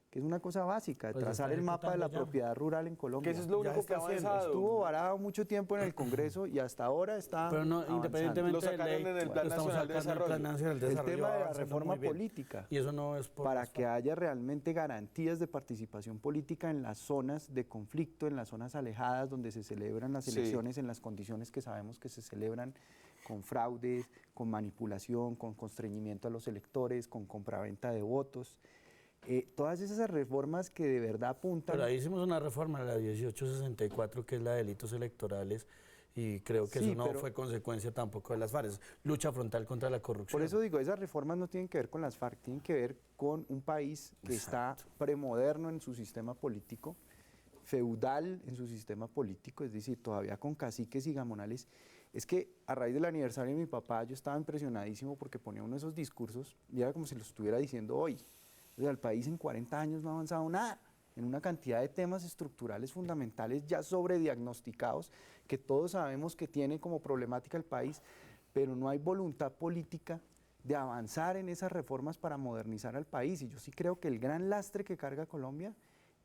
que es una cosa básica, de Pues trazar está el mapa de la ejecutando ya. propiedad rural en Colombia. Que eso es lo Ya único que está ha haciendo, avanzado. Estuvo varado mucho tiempo en el Congreso y hasta ahora está Pero no, avanzando. independientemente Lo sacaron de ley, en el Plan lo estamos Nacional de sacando en el Plan Desarrollo. Nacional de El Desarrollo, tema de la avanzando reforma muy bien. política. Y eso no es por Para las que FARC. haya realmente garantías de participación política en las zonas de conflicto, en las zonas alejadas donde se celebran las Sí. elecciones, en las condiciones que sabemos que se celebran, con fraudes, con manipulación, con constreñimiento a los electores, con compraventa de votos. Todas esas reformas que de verdad apuntan... Pero ahí hicimos una reforma, la 1864, que es la de delitos electorales, y creo que Sí, eso no pero- fue consecuencia tampoco de las FARC, es lucha frontal contra la corrupción. Por eso digo, esas reformas no tienen que ver con las FARC, tienen que ver con un país que está premoderno en su sistema político, feudal en su sistema político, es decir, todavía con caciques y gamonales. Es que a raíz del aniversario de mi papá yo estaba impresionadísimo porque ponía uno de esos discursos y era como si lo estuviera diciendo hoy. O sea, el país en 40 años no ha avanzado nada en una cantidad de temas estructurales fundamentales ya sobrediagnosticados que todos sabemos que tiene como problemática el país, pero no hay voluntad política de avanzar en esas reformas para modernizar al país. Y yo sí creo que el gran lastre que carga Colombia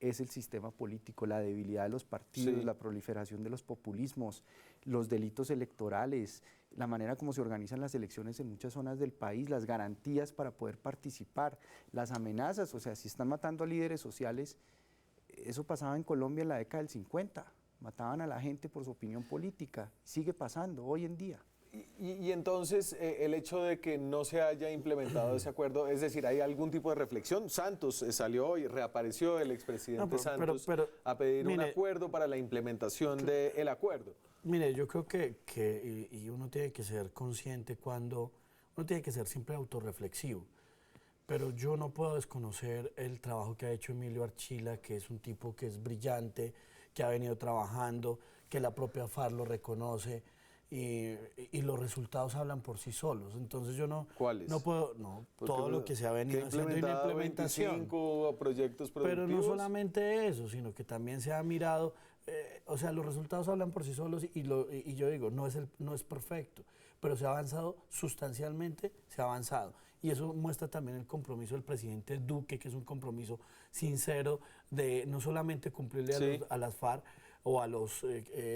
es el sistema político, la debilidad de los partidos, Sí. la proliferación de los populismos, los delitos electorales, la manera como se organizan las elecciones en muchas zonas del país, las garantías para poder participar, las amenazas, o sea, si están matando a líderes sociales, eso pasaba en Colombia en la década del 50, mataban a la gente por su opinión política, sigue pasando hoy en día. Y entonces el hecho de que no se haya implementado ese acuerdo, es decir, ¿hay algún tipo de reflexión? Santos salió y reapareció el expresidente No, pero- Santos pero, a pedir un mire, acuerdo para la implementación del acuerdo. Mire, yo creo que uno tiene que ser consciente uno tiene que ser siempre autorreflexivo, pero yo no puedo desconocer el trabajo que ha hecho Emilio Archila, que es un tipo que es brillante, que ha venido trabajando, que la propia FARC lo reconoce y los resultados hablan por sí solos. Entonces yo no, ¿Cuáles? no puedo, Porque todo lo que se ha venido haciendo en la implementación. 25 proyectos productivos. Pero no solamente eso, sino que también se ha mirado, o sea, los resultados hablan por sí solos y yo digo, no es perfecto, pero se ha avanzado sustancialmente, se ha avanzado. Y eso muestra también el compromiso del presidente Duque, que es un compromiso sincero de no solamente cumplirle Sí. a las FARC o a los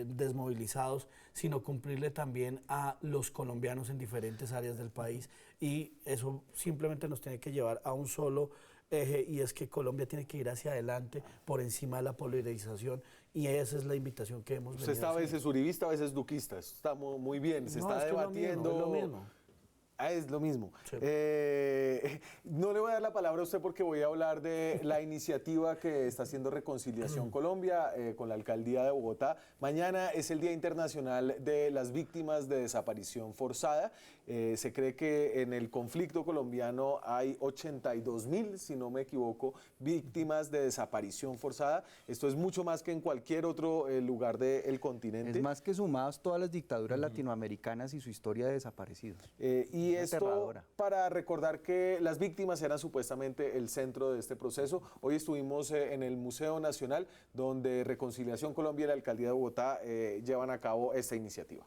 desmovilizados, sino cumplirle también a los colombianos en diferentes áreas del país. Y eso simplemente nos tiene que llevar a un solo eje, y es que Colombia tiene que ir hacia adelante por encima de la polarización, y esa es la invitación que hemos Usted está a veces uribista, a veces duquista. Eso está muy bien, se está debatiendo. Es lo mismo. Ah, es lo mismo. Sí. No le voy a dar la palabra a usted porque voy a hablar de la iniciativa que está haciendo Reconciliación Colombia con la Alcaldía de Bogotá. Mañana es el Día Internacional de las Víctimas de Desaparición Forzada. Se cree que en el conflicto colombiano hay 82.000, si no me equivoco, víctimas de desaparición forzada. Esto es mucho más que en cualquier otro lugar del continente. Es más que sumados todas las dictaduras latinoamericanas y su historia de desaparecidos. Y Es esto aterradora. para recordar que las víctimas eran supuestamente el centro de este proceso. Hoy estuvimos en el Museo Nacional, donde Reconciliación Colombia y la Alcaldía de Bogotá llevan a cabo esta iniciativa.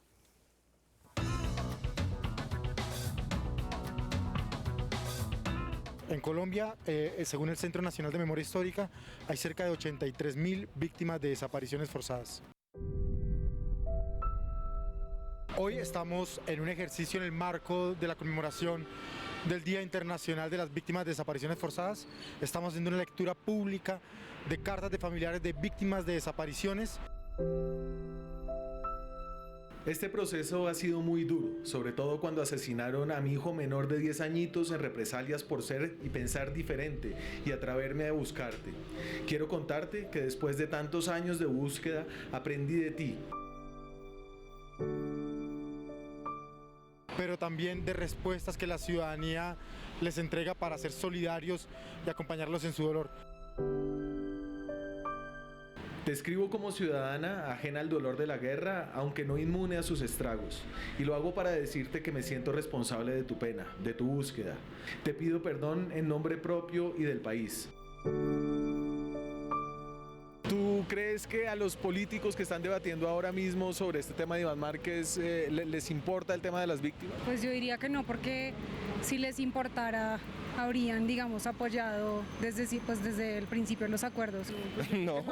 En Colombia, según el Centro Nacional de Memoria Histórica, hay cerca de 83.000 víctimas de desapariciones forzadas. Hoy estamos en un ejercicio en el marco de la conmemoración del Día Internacional de las Víctimas de Desapariciones Forzadas. Estamos haciendo una lectura pública de cartas de familiares de víctimas de desapariciones. Este proceso ha sido muy duro, sobre todo cuando asesinaron a mi hijo menor de 10 añitos en represalias por ser y pensar diferente y atreverme a buscarte. Quiero contarte que después de tantos años de búsqueda aprendí de ti. Pero también de respuestas que la ciudadanía les entrega para ser solidarios y acompañarlos en su dolor. Te escribo como ciudadana ajena al dolor de la guerra, aunque no inmune a sus estragos. Y lo hago para decirte que me siento responsable de tu pena, de tu búsqueda. Te pido perdón en nombre propio y del país. ¿Tú crees que a los políticos que están debatiendo ahora mismo sobre este tema de Iván Márquez les importa el tema de las víctimas? Pues yo diría que no, porque si les importara, habrían, digamos, apoyado desde el principio los acuerdos. No,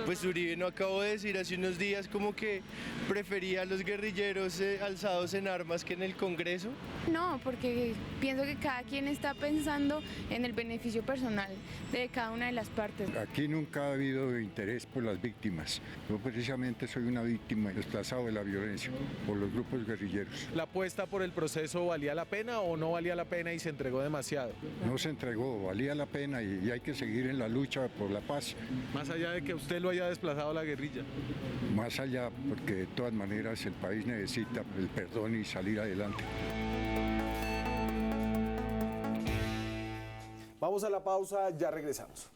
pues Uribe no acabó de decir hace unos días como que prefería a los guerrilleros alzados en armas que en el Congreso. No, porque pienso que cada quien está pensando en el beneficio personal de cada una de las partes. Aquí nunca ha habido interés por las víctimas. Yo precisamente soy una víctima desplazado de la violencia por los grupos guerrilleros. ¿La apuesta por el proceso valía la pena o no valía la pena y se entregó demasiado? No se entregó, valía la pena y hay que seguir en la lucha por la paz. Más allá de que usted lo haya desplazado a la guerrilla. Más allá, porque de todas maneras el país necesita el perdón y salir adelante. Vamos a la pausa, ya regresamos.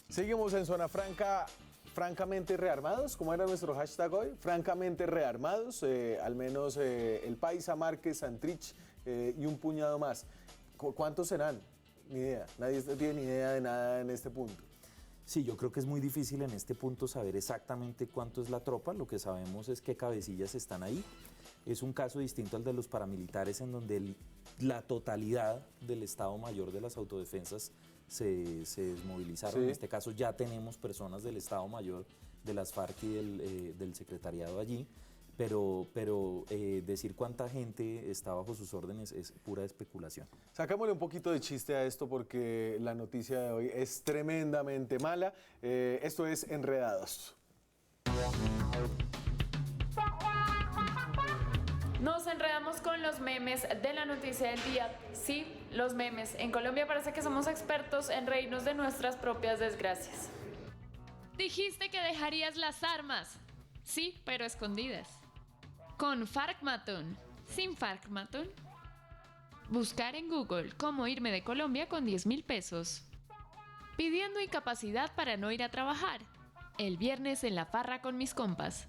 Seguimos en Zona Franca, francamente rearmados, ¿cómo era nuestro hashtag hoy? Francamente rearmados, al menos el Paisa, Márquez, Santrich y un puñado más. ¿Cuántos serán? Ni idea, nadie tiene ni idea de nada en este punto. Sí, yo creo que es muy difícil en este punto saber exactamente cuánto es la tropa. Lo que sabemos es qué cabecillas están ahí. Es un caso distinto al de los paramilitares, en donde la totalidad del Estado Mayor de las autodefensas se desmovilizaron. Sí. En este caso ya tenemos personas del Estado Mayor, de las FARC y del secretariado allí, pero decir cuánta gente está bajo sus órdenes es pura especulación. Sacámosle un poquito de chiste a esto porque la noticia de hoy es tremendamente mala. Esto es Enredados. Nos enredamos con los memes de la noticia del día. Sí, los memes. En Colombia parece que somos expertos en reírnos de nuestras propias desgracias. Dijiste que dejarías las armas. Sí, pero escondidas. Con Farkmaton. Sin Farkmaton. Buscar en Google cómo irme de Colombia con 10.000 pesos. Pidiendo incapacidad para no ir a trabajar. El viernes en la farra con mis compas.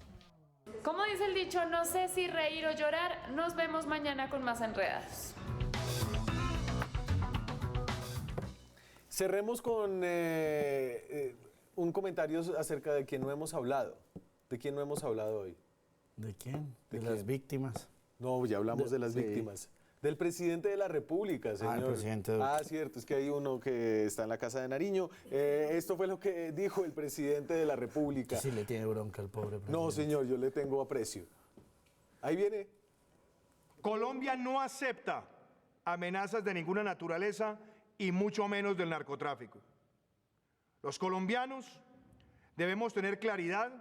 Como dice el dicho, no sé si reír o llorar. Nos vemos mañana con más Enredados. Cerremos con un comentario acerca de quién no hemos hablado. ¿De quién no hemos hablado hoy? ¿De quién? ¿De las víctimas. No, ya hablamos de las víctimas. Del presidente de la República, señor. El presidente Duque. Cierto, es que hay uno que está en la Casa de Nariño. Esto fue lo que dijo el presidente de la República. Sí le tiene bronca al pobre presidente. No, señor, yo le tengo aprecio. Ahí viene. Colombia no acepta amenazas de ninguna naturaleza y mucho menos del narcotráfico. Los colombianos debemos tener claridad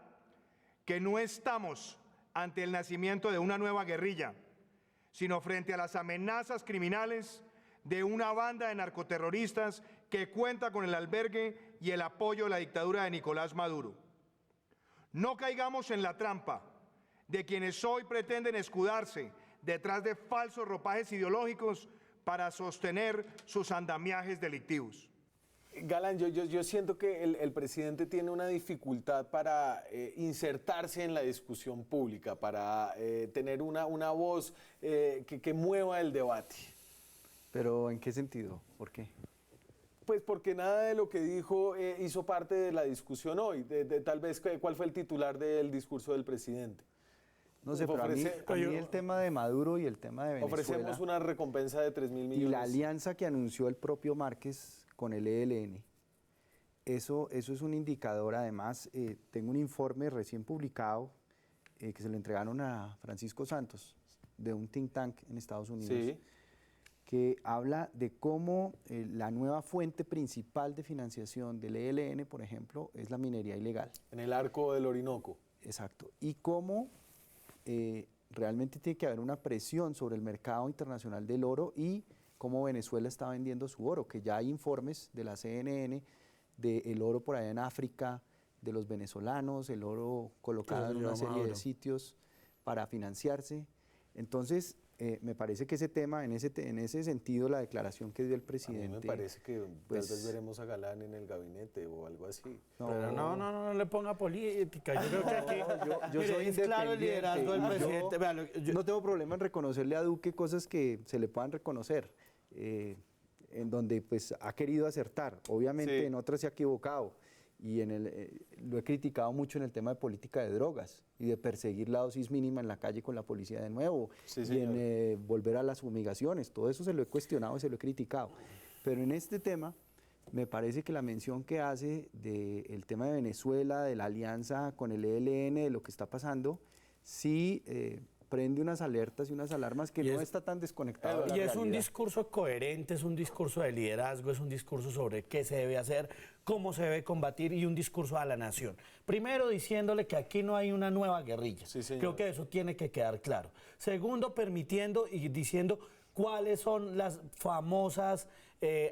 que no estamos ante el nacimiento de una nueva guerrilla, sino frente a las amenazas criminales de una banda de narcoterroristas que cuenta con el albergue y el apoyo de la dictadura de Nicolás Maduro. No caigamos en la trampa de quienes hoy pretenden escudarse detrás de falsos ropajes ideológicos para sostener sus andamiajes delictivos. Galán, yo siento que el presidente tiene una dificultad para insertarse en la discusión pública, para tener una voz que mueva el debate. ¿Pero en qué sentido? ¿Por qué? Pues porque nada de lo que dijo hizo parte de la discusión hoy. Tal vez, ¿cuál fue el titular del discurso del presidente? No sé, pero a mí el tema de Maduro y el tema de Venezuela... Ofrecemos una recompensa de 3.000 millones. Y la alianza que anunció el propio Márquez con el ELN, eso es un indicador. Además, tengo un informe recién publicado que se lo entregaron a Francisco Santos, de un think tank en Estados Unidos, Sí. que habla de cómo la nueva fuente principal de financiación del ELN, por ejemplo, es la minería ilegal. En el arco del Orinoco. Exacto. Y cómo realmente tiene que haber una presión sobre el mercado internacional del oro y cómo Venezuela está vendiendo su oro, que ya hay informes de la CNN del oro por allá en África, de los venezolanos, el oro colocado en una serie de sitios para financiarse. Entonces, me parece que ese tema, en ese sentido, la declaración que dio el presidente... A mí me parece que pues, tal vez veremos a Galán en el gabinete o algo así. Pero no le ponga política. Yo creo que aquí yo mire, soy es claro el liderazgo del presidente. Yo no tengo problema en reconocerle a Duque cosas que se le puedan reconocer, en donde pues ha querido acertar. Obviamente Sí. en otras se ha equivocado. Y lo he criticado mucho en el tema de política de drogas y de perseguir la dosis mínima en la calle con la policía de nuevo, Sí, y señor. en volver a las fumigaciones. Todo eso se lo he cuestionado y se lo he criticado. Pero en este tema, me parece que la mención que hace del tema de Venezuela, de la alianza con el ELN, de lo que está pasando, sí prende unas alertas y unas alarmas que no está tan desconectado de la Y es un realidad. discurso coherente, es un discurso de liderazgo, es un discurso sobre qué se debe hacer, cómo se debe combatir y un discurso a la nación. Primero, diciéndole que aquí no hay una nueva guerrilla. Sí, señor. Creo que eso tiene que quedar claro. Segundo, permitiendo y diciendo cuáles son las famosas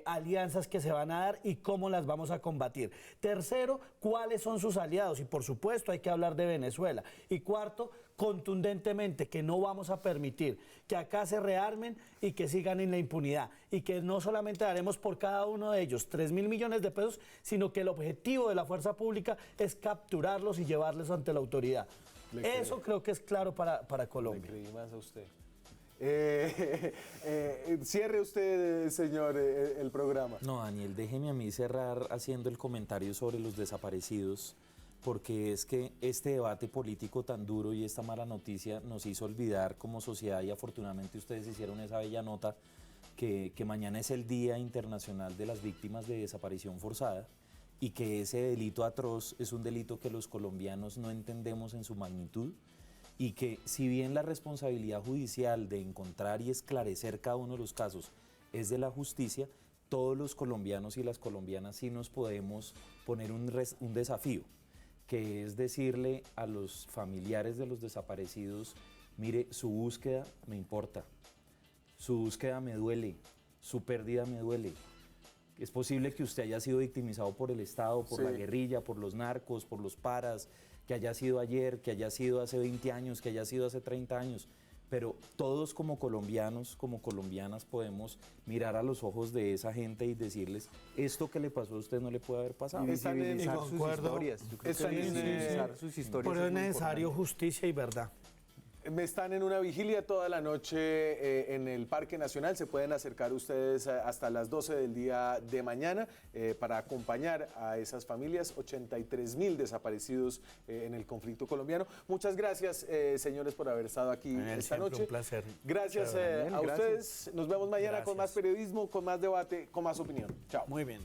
alianzas que se van a dar y cómo las vamos a combatir. Tercero, cuáles son sus aliados y por supuesto hay que hablar de Venezuela. Y cuarto, contundentemente que no vamos a permitir que acá se rearmen y que sigan en la impunidad y que no solamente daremos por cada uno de ellos 3.000 millones de pesos, sino que el objetivo de la fuerza pública es capturarlos y llevarlos ante la autoridad. Eso creo que es claro para Colombia. Le creí más a usted. Cierre usted, señor, el programa. No, Daniel, déjeme a mí cerrar haciendo el comentario sobre los desaparecidos, porque es que este debate político tan duro y esta mala noticia nos hizo olvidar como sociedad, y afortunadamente ustedes hicieron esa bella nota, que mañana es el Día Internacional de las Víctimas de Desaparición Forzada, y que ese delito atroz es un delito que los colombianos no entendemos en su magnitud, y que si bien la responsabilidad judicial de encontrar y esclarecer cada uno de los casos es de la justicia, todos los colombianos y las colombianas sí nos podemos poner un desafío, que es decirle a los familiares de los desaparecidos, mire, su búsqueda me importa, su búsqueda me duele, su pérdida me duele. Es posible que usted haya sido victimizado por el Estado, por la guerrilla, por los narcos, por los paras, que haya sido ayer, que haya sido hace 20 años, que haya sido hace 30 años, pero todos como colombianos, como colombianas podemos mirar a los ojos de esa gente y decirles, esto que le pasó a usted no le puede haber pasado. Y visibilizar sus historias. Yo creo que visibilizar sus historias Pero es muy necesario importante. justicia y verdad. Están en una vigilia toda la noche en el Parque Nacional. Se pueden acercar ustedes hasta las 12 del día de mañana para acompañar a esas familias. 83.000 desaparecidos en el conflicto colombiano. Muchas gracias, señores, por haber estado aquí esta noche. Un placer. Gracias Chévere. a ustedes. Nos vemos mañana con más Gracias. periodismo, con más debate, con más opinión. Chao. Muy bien.